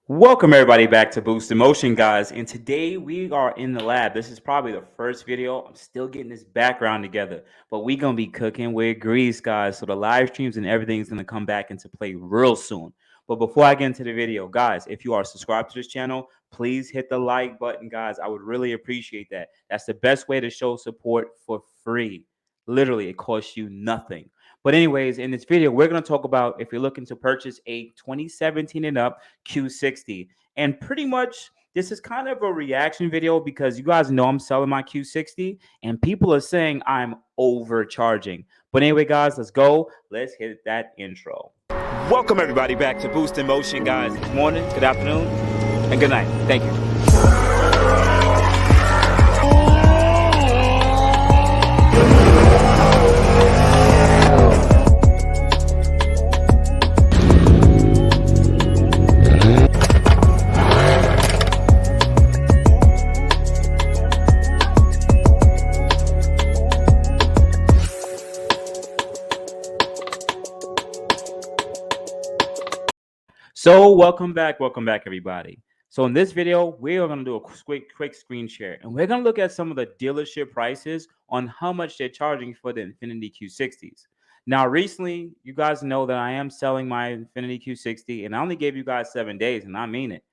Welcome everybody back to Boost Emotion, guys. And today we are in the lab. This is probably the first video. I'm still getting this background together, but we gonna be cooking with grease, guys. So the live streams and everything is gonna come back into play real soon. But before I get into the video, guys, if you are subscribed to this channel, please hit the like button, guys. I would really appreciate that. That's the best way to show support for free. Literally, it costs you nothing. But anyways, in this video, we're going to talk about if you're looking to purchase a 2017 and up Q60. And pretty much this is kind of a reaction video because you guys know I'm selling my Q60 and people are saying I'm overcharging. But anyway, guys, let's go. Let's hit that intro. Welcome everybody back to Boost in Motion, guys. Good morning, good afternoon, and good night. Thank you. So welcome back, everybody. So in this video, we are going to do a quick screen share, and we're going to look at some of the dealership prices on how much they're charging for the Infiniti Q60s. Now, recently, you guys know that I am selling my Infiniti Q60, and I only gave you guys 7 days, and I mean it.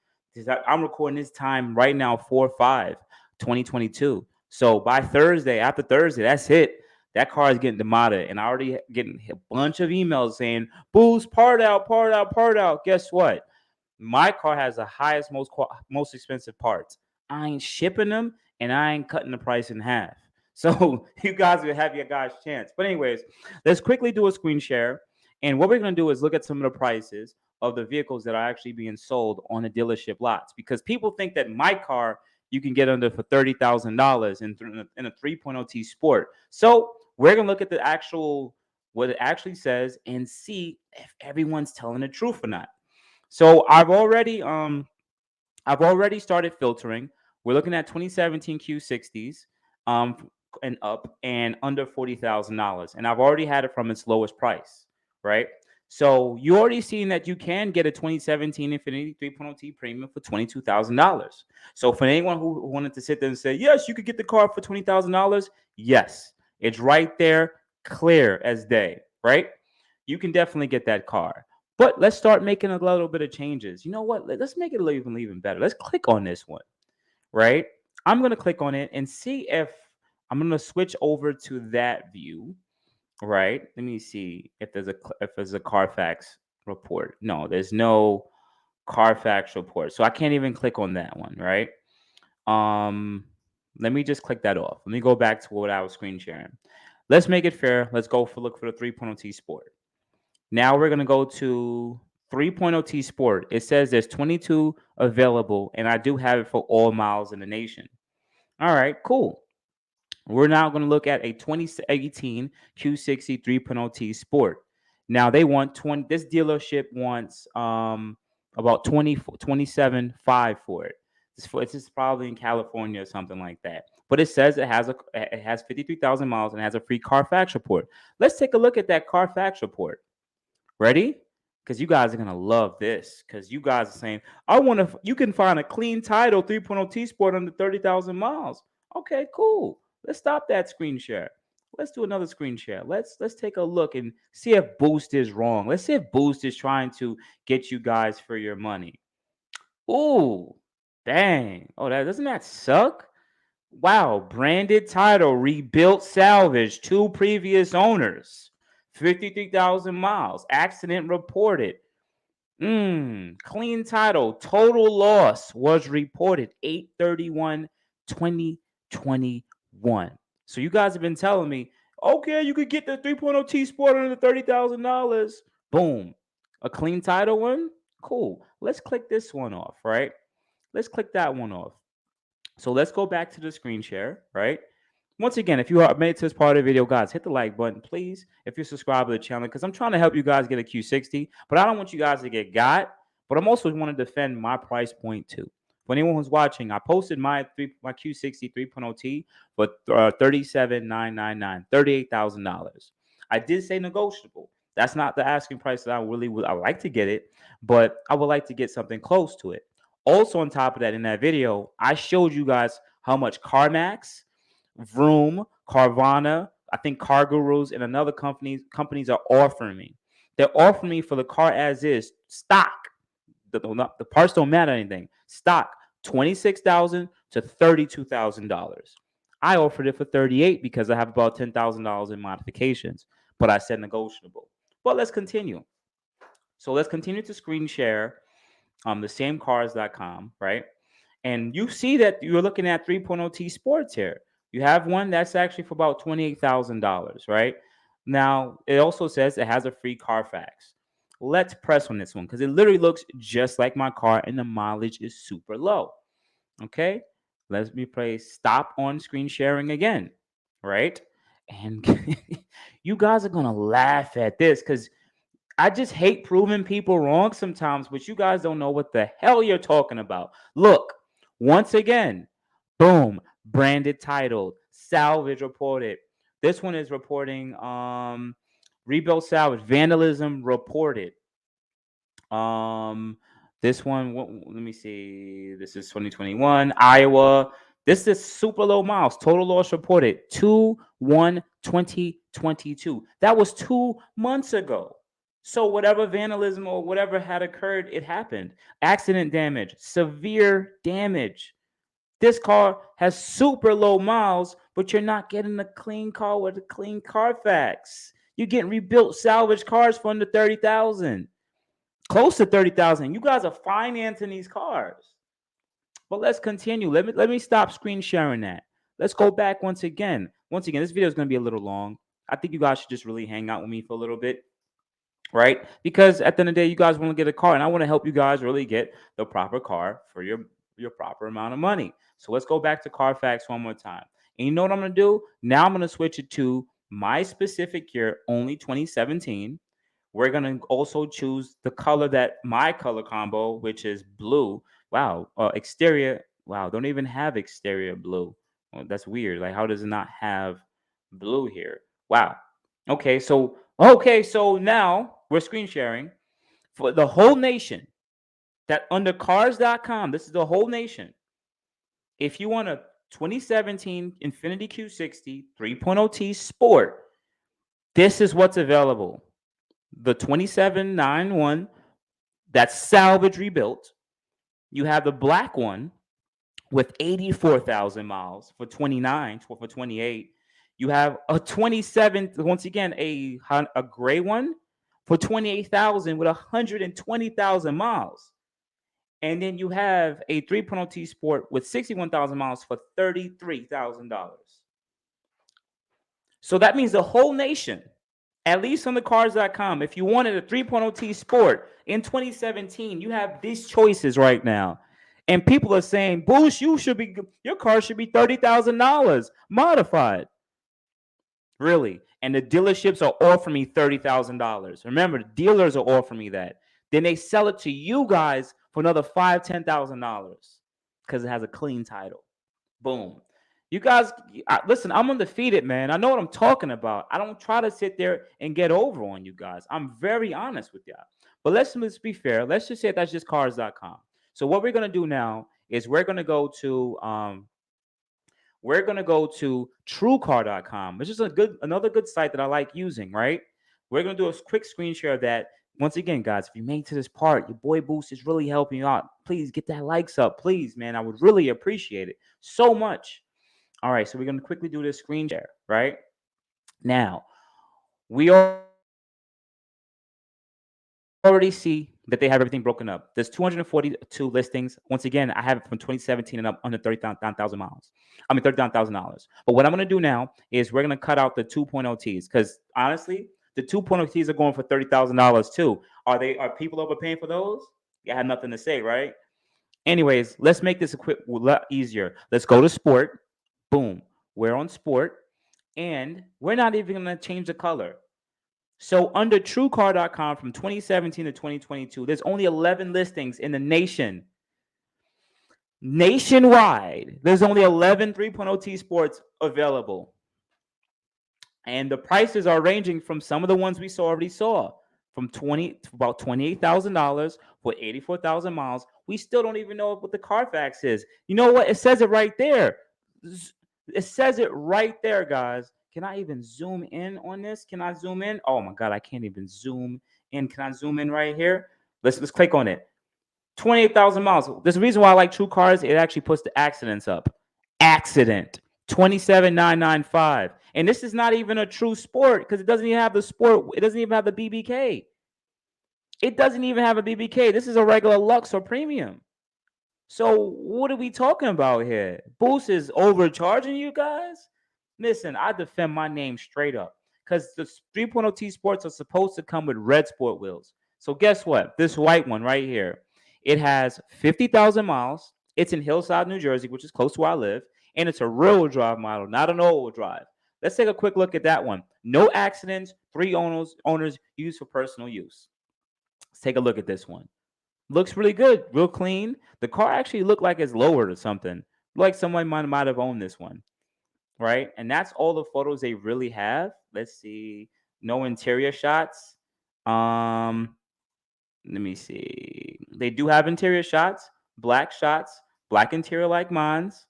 I'm recording this time right now, 4/5/2022. So by Thursday, after Thursday, that's it. That car is getting demodded, and I already getting a bunch of emails saying, "Boost, part out, part out, part out." Guess what? My car has the highest, most expensive parts. I ain't shipping them, and I ain't cutting the price in half. So you guys will have your guys' chance. But anyways, let's quickly do a screen share. And what we're going to do is look at some of the prices of the vehicles that are actually being sold on the dealership lots. Because people think that my car you can get under for $30,000 in a 3.0 T Sport. So we're going to look at the actual, what it actually says and see if everyone's telling the truth or not. So I've already started filtering. We're looking at 2017 Q60s and up and under $40,000. And I've already had it from its lowest price, right? So you already seen that you can get a 2017 Infiniti 3.0 T Premium for $22,000. So for anyone who wanted to sit there and say, yes, you could get the car for $20,000, yes, it's right there, clear as day, right? You can definitely get that car. But let's start making a little bit of changes. You know what? Let's make it even better. Let's click on this one, right? I'm going to click on it and see if I'm going to switch over to that view, right? Let me see if there's a Carfax report. No, there's no Carfax report. So I can't even click on that one, right? Let me just click that off. Let me go back to what I was screen sharing. Let's make it fair. Let's go look for the 3.0 T Sport. Now we're going to go to 3.0 T Sport. It says there's 22 available, and I do have it for all miles in the nation. All right, cool. We're now going to look at a 2018 Q60 3.0 T Sport. Now they want 20. This dealership wants about 27.5 for it. It's just probably in California or something like that. But it says it has 53,000 miles and has a free Carfax report. Let's take a look at that Carfax report. Ready? Because you guys are going to love this. Because you guys are saying, you can find a clean title 3.0 T Sport under 30,000 miles. Okay, cool. Let's stop that screen share. Let's do another screen share. Let's take a look and see if Boost is wrong. Let's see if Boost is trying to get you guys for your money. Ooh, dang. Oh, doesn't that suck? Wow, branded title, rebuilt salvage, 2 previous owners. 53,000 miles. Accident reported. Clean title. Total loss was reported 8/31/2021. So you guys have been telling me, okay, you could get the 3.0 T Sport under $30,000. Boom. A clean title one? Cool. Let's click this one off, right? Let's click that one off. So let's go back to the screen share, right? Once again, if you are made to this part of the video, guys, hit the like button, please. If you're subscribed to the channel, because I'm trying to help you guys get a Q60, but I don't want you guys to get got. But I'm also want to defend my price point too. For anyone who's watching, I posted my Q60 3.0 T for $37,999, $38,000. I did say negotiable. That's not the asking price that I really would. I like to get it, but I would like to get something close to it. Also, on top of that, in that video, I showed you guys how much CarMax, Vroom, Carvana, I think Car Gurus, and another companies are offering me. They're offering me for the car as is stock. The parts don't matter anything. Stock $26,000 to $32,000. I offered it for $38 because I have about $10,000 in modifications, but I said negotiable. But let's continue. So let's continue to screen share the same cars.com, right? And you see that you're looking at 3.0T Sports here. You have one that's actually for about $28,000, right? Now, it also says it has a free Carfax. Let's press on this one because it literally looks just like my car and the mileage is super low. Okay, let me play stop on screen sharing again, right? And you guys are going to laugh at this because I just hate proving people wrong sometimes, but you guys don't know what the hell you're talking about. Look, once again, boom, branded titled, salvage reported. This one is reporting rebuild salvage, vandalism reported. This one, let me see. This is 2021, Iowa. This is super low miles. Total loss reported 2/1/2022. That was 2 months ago. So whatever vandalism or whatever had occurred, it happened. Accident damage, severe damage. This car has super low miles, but you're not getting a clean car with a clean Carfax. You're getting rebuilt salvage cars for under 30,000. Close to 30,000. You guys are financing these cars. But let's continue. Let me stop screen sharing that. Let's go back once again. Once again, this video is going to be a little long. I think you guys should just really hang out with me for a little bit, right? Because at the end of the day, you guys want to get a car, and I want to help you guys really get the proper car for your proper amount of money. So let's go back to Carfax one more time. And you know what I'm going to do? Now I'm going to switch it to my specific year, only 2017. We're going to also choose the color that my color combo, which is blue. Wow. Exterior. Wow. Don't even have exterior blue. Well, that's weird. Like, how does it not have blue here? Wow. Okay. So now we're screen sharing for the whole nation. That under cars.com, this is the whole nation. If you want a 2017 Infiniti Q60 3.0T Sport, this is what's available. The 2791 that's salvage rebuilt. You have the black one with 84,000 miles for 28. You have a 27, once again, a gray one for 28,000 with 120,000 miles. And then you have a 3.0T Sport with 61,000 miles for $33,000. So that means the whole nation, at least on the cars.com, if you wanted a 3.0T Sport in 2017, you have these choices right now. And people are saying, Boosh, your car should be $30,000 modified. Really? And the dealerships are offering me $30,000. Remember, the dealers are offering me that. Then they sell it to you guys for another $5,000, $10,000 because it has a clean title. Boom. You guys, listen, I'm undefeated, man. I know what I'm talking about. I don't try to sit there and get over on you guys. I'm very honest with y'all. But let's be fair. Let's just say that's just cars.com. So what we're going to do now is we're going to go to truecar.com, which is another good site that I like using, right? We're going to do a quick screen share of that. Once again, guys, if you made to this part, your boy Boost is really helping you out. Please get that likes up. Please, man. I would really appreciate it so much. All right, so we're going to quickly do this screen share, right? Now, we already see that they have everything broken up. There's 242 listings. Once again, I have it from 2017 and up under 30,000 miles. I mean, $39,000. But what I'm going to do now is we're going to cut out the 2.0Ts because honestly, the 2.0Ts are going for $30,000 too. Are people overpaying for those? I had nothing to say, right? Anyways, let's make this a lot easier. Let's go to sport. Boom. We're on sport. And we're not even going to change the color. So under truecar.com from 2017 to 2022, there's only 11 listings in the nation. Nationwide, there's only 11 3.0T Sports available. And the prices are ranging from some of the ones we already saw from about $28,000 for 84,000 miles. We still don't even know what the Carfax is. You know what? It says it right there. It says it right there, guys. Can I even zoom in on this? Can I zoom in? Oh my God, I can't even zoom in. Can I zoom in right here? Let's click on it. 28,000 miles. There's a reason why I like True Cars. It actually puts the accidents up. Accident 27,995. And this is not even a true sport because it doesn't even have the sport. It doesn't even have the BBK. It doesn't even have a BBK. This is a regular luxe or premium. So what are we talking about here? Boost is overcharging you guys? Listen, I defend my name straight up because the 3.0 T Sports are supposed to come with red sport wheels. So guess what? This white one right here, it has 50,000 miles. It's in Hillside, New Jersey, which is close to where I live. And it's a rear-wheel drive model, not an all-wheel drive. Let's take a quick look at that one. No accidents, 3 owners used for personal use. Let's take a look at this one. Looks really good, real clean. The car actually looked like it's lowered or something. Like someone might have owned this one, right? And that's all the photos they really have. Let's see. No interior shots. Let me see. They do have interior shots, black interior like mine's.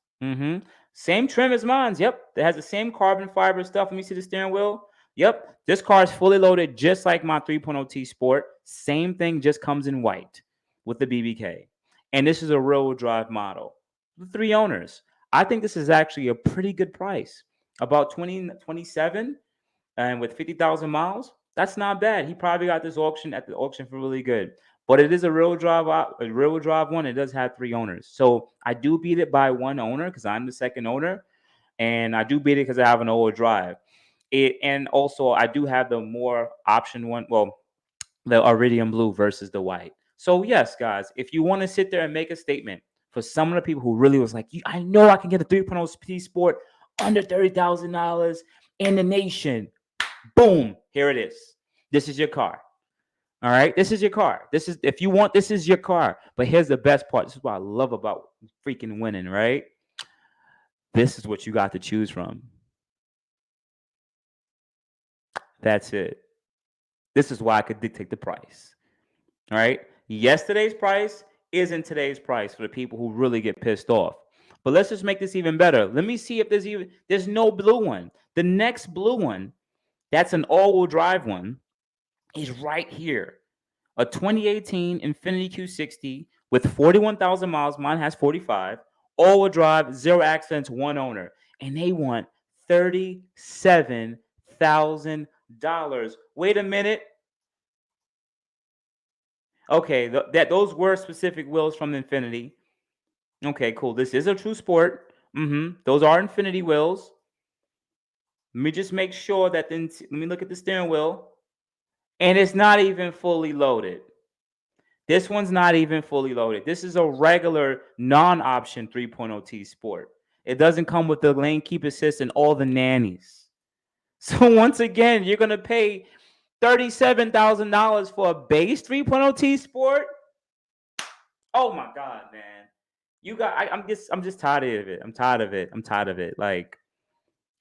Same trim as mine's. Yep. It has the same carbon fiber stuff. Let me see the steering wheel. Yep. This car is fully loaded just like my 3.0 T Sport. Same thing, just comes in white with the BBK. And this is a rear-wheel drive model. 3 owners. I think this is actually a pretty good price. About 27 and with 50,000 miles. That's not bad. He probably got this auction at the auction for really good. But it is a rear-wheel drive one. It does have 3 owners. So I do beat it by 1 owner because I'm the second owner. And I do beat it because I have an all-wheel drive. And also I do have the more option one. Well, the iridium blue versus the white. So yes, guys, if you want to sit there and make a statement for some of the people who really was like, I know I can get a 3.0 T Sport under $30,000 in the nation. Boom, here it is. This is your car. All right, this is your car. This is, if you want, this is your car. But here's the best part. This is what I love about freaking winning, right? This is what you got to choose from. That's it. This is why I could dictate the price. All right. Yesterday's price isn't today's price for the people who really get pissed off. But let's just make this even better. Let me see if there's no blue one. The next blue one, that's an all-wheel drive one, is right here. A 2018 Infiniti Q60 with 41,000 miles. Mine has 45. All-wheel drive, 0 accidents, 1 owner. And they want $37,000. Wait a minute. Okay, those were specific wheels from Infiniti. Okay, cool. This is a true sport. Those are Infiniti wheels. Let me just make sure that let me look at the steering wheel. And it's not even fully loaded. This one's not even fully loaded. This is a regular non-option 3.0 T Sport. It doesn't come with the lane keep assist and all the nannies. So once again, you're going to pay $37,000 for a base 3.0 T Sport? Oh my God, man. I'm just tired of it. I'm tired of it. Like,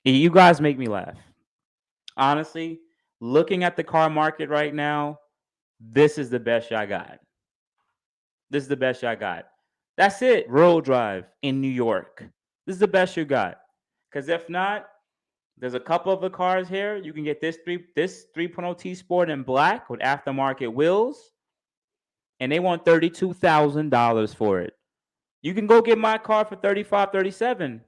you guys make me laugh. Honestly, looking at the car market right now, this is the best y'all got. This is the best y'all got. That's it. Road drive in New York. This is the best you got. Because if not, there's a couple of the cars here. You can get this 3.0 T Sport in black with aftermarket wheels. And they want $32,000 for it. You can go get my car for 35, 37.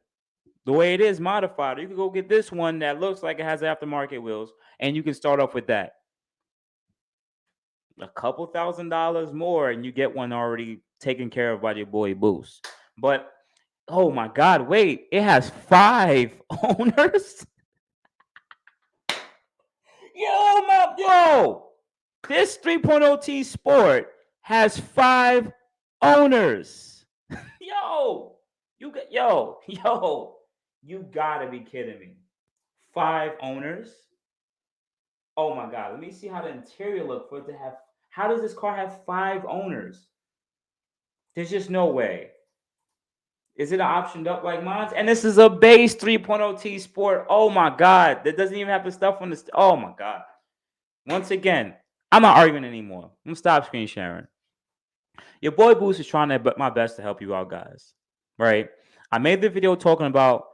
The way it is modified. You can go get this one that looks like it has aftermarket wheels, and you can start off with that. A couple $1,000s more, and you get one already taken care of by your boy Boost. But oh my God, wait, it has 5 owners. Yo, this 3.0 T Sport has 5 owners. You gotta be kidding me. 5 owners. Oh my God, let me see how the interior looks for it to have. How does this car have 5 owners? There's just no way. Is it optioned up like mine? And this is a base 3.0T Sport. Oh my God. That doesn't even have the stuff on this. Oh my God. Once again, I'm not arguing anymore. I'm going to stop screen sharing. Your boy Boost is trying my best to help you out, guys. Right? I made the video talking about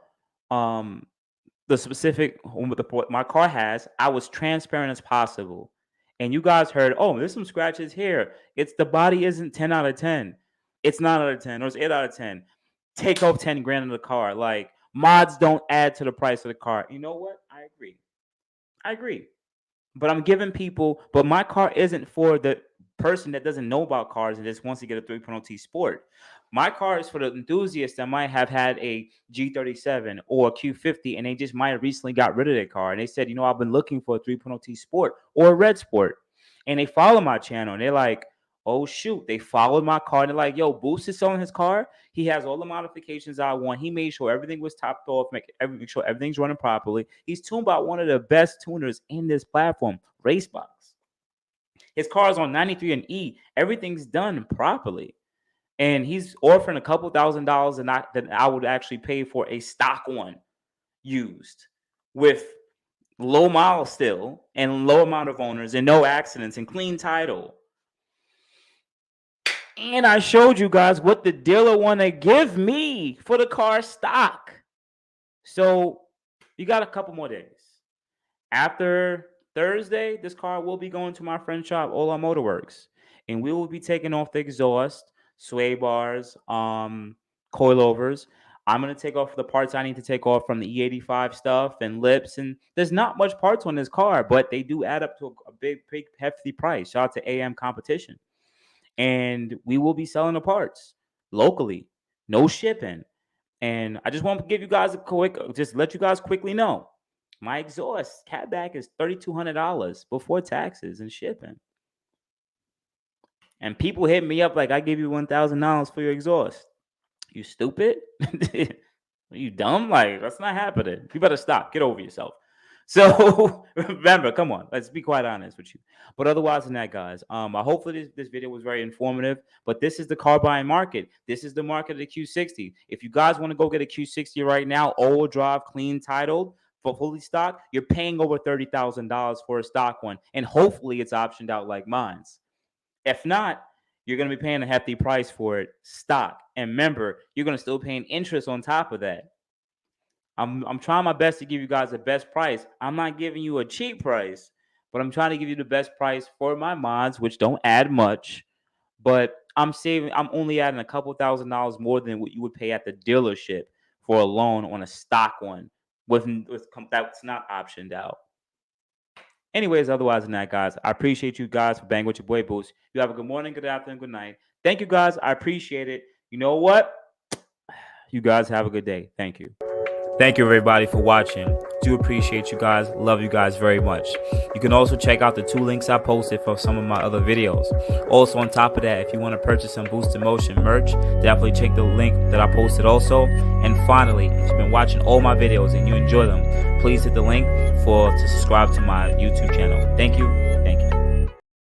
the specific what my car has. I was transparent as possible. And you guys heard, oh, there's some scratches here. It's the body isn't 10 out of 10. It's 9 out of 10 or it's 8 out of 10. Take off 10 grand in the car. Like, mods don't add to the price of the car. You know what? I agree. But I'm giving people, but my car isn't for the person that doesn't know about cars and just wants to get a 3.0T Sport. My car is for the enthusiasts that might have had a G37 or a Q50 and they just might have recently got rid of their car. And they said, I've been looking for a 3.0T Sport or a red Sport. And they follow my channel and they're like, oh, shoot. They followed my car and they're like, yo, Boost is selling his car. He has all the modifications I want. He made sure everything was topped off, make sure everything's running properly. He's tuned by one of the best tuners in this platform, Racebox. His car is on 93 and E. Everything's done properly. And he's offering a couple $1,000s that I would actually pay for a stock one used with low mile still and low amount of owners and no accidents and clean title. And I showed you guys what the dealer want to give me for the car stock. So you got a couple more days. After Thursday, this car will be going to my friend's shop, Ola Motorworks. And we will be taking off the exhaust, sway bars, coilovers. I'm going to take off the parts I need to take off from the E85 stuff and lips. And there's not much parts on this car, but they do add up to a big, hefty price. Shout out to AM Competition. And we will be selling the parts locally, no shipping. And I just want to give you guys just let you guys quickly know, my exhaust CATBACK is $3,200 before taxes and shipping. And people hit me up like, I give you $1,000 for your exhaust. You stupid? Are you dumb? Like, that's not happening. You better stop. Get over yourself. So remember, come on, let's be quite honest with you. But otherwise than that, guys, hopefully this video was very informative. But this is the car buying market. This is the market of the Q60. If you guys want to go get a Q60 right now, all-wheel drive, clean titled, for fully stock, you're paying over $30,000 for a stock one. And hopefully it's optioned out like mine's. If not, you're going to be paying a hefty price for it stock. And remember, you're going to still paying interest on top of that. I'm trying my best to give you guys the best price. I'm not giving you a cheap price, but I'm trying to give you the best price for my mods, which don't add much. But I'm only adding a couple $1,000s more than what you would pay at the dealership for a loan on a stock one that's not optioned out. Anyways, otherwise than that, guys, I appreciate you guys for banging with your boy Boost. You have a good morning, good afternoon, good night. Thank you, guys. I appreciate it. You know what? You guys have a good day. Thank you. Thank you, everybody, for watching. Do appreciate you guys. Love you guys very much. You can also check out the 2 links I posted for some of my other videos. Also, on top of that, if you want to purchase some boostinmotion merch, definitely check the link that I posted also. And finally, if you've been watching all my videos and you enjoy them, please hit the link to subscribe to my YouTube channel. Thank you. Thank you.